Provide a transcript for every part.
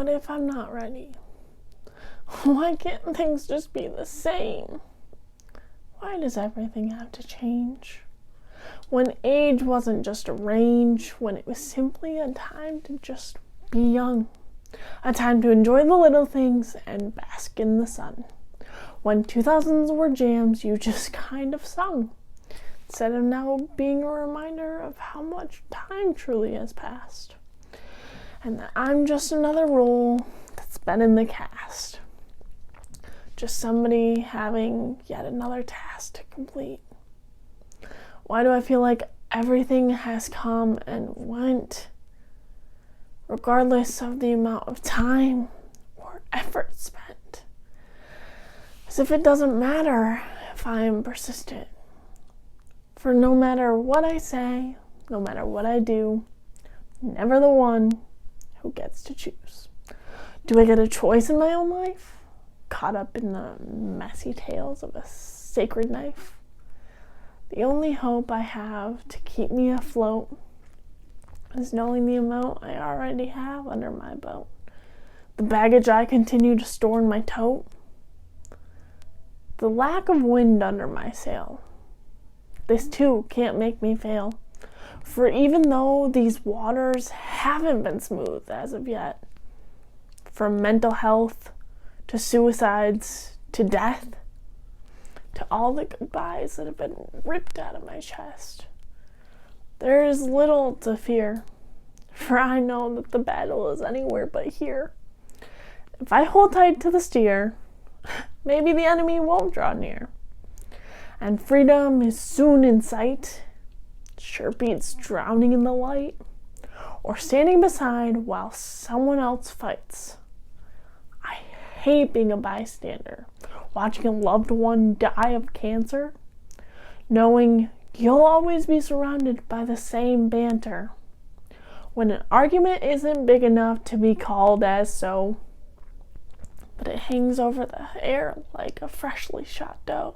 what if I'm not ready? Why can't things just be the same? Why does everything have to change? When age wasn't just a range, when it was simply a time to just be young, a time to enjoy the little things and bask in the sun. When 2000s were jams you just kind of sung, instead of now being a reminder of how much time truly has passed. And that I'm just another role that's been in the cast. Just somebody having yet another task to complete. Why do I feel like everything has come and went, regardless of the amount of time or effort spent? As if it doesn't matter if I am persistent. For no matter what I say, no matter what I do, I'm never the one who gets to choose. Do I get a choice in my own life? Caught up in the messy tales of a sacred knife? The only hope I have to keep me afloat is knowing the amount I already have under my belt. The baggage I continue to store in my tote. The lack of wind under my sail. This too can't make me fail. For even though these waters haven't been smooth as of yet, from mental health to suicides to death, to all the goodbyes that have been ripped out of my chest, there is little to fear, for I know that the battle is anywhere but here. If I hold tight to the steer, maybe the enemy won't draw near, and freedom is soon in sight. Sure beats drowning in the light, or standing beside while someone else fights. I hate being a bystander, watching a loved one die of cancer, knowing you'll always be surrounded by the same banter, when an argument isn't big enough to be called as so, but it hangs over the air like a freshly shot doe.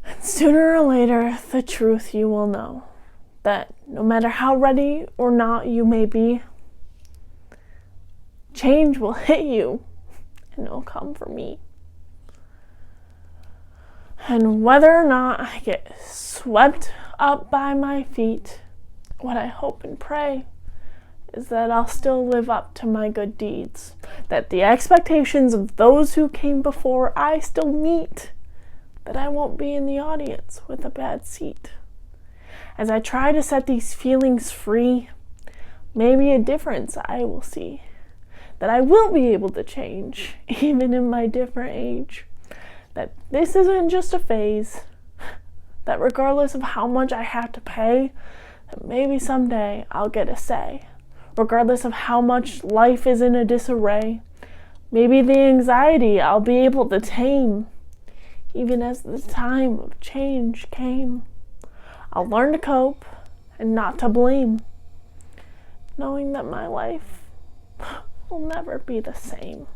And sooner or later, the truth you will know, that no matter how ready or not you may be, change will hit you, and it'll come for me. And whether or not I get swept up by my feet, what I hope and pray is that I'll still live up to my good deeds, that the expectations of those who came before I still meet, that I won't be in the audience with a bad seat. As I try to set these feelings free, maybe a difference I will see, that I will be able to change, even in my different age, that this isn't just a phase, that regardless of how much I have to pay, that maybe someday I'll get a say, regardless of how much life is in a disarray, maybe the anxiety I'll be able to tame, even as the time of change came. I'll learn to cope and not to blame, knowing that my life will never be the same.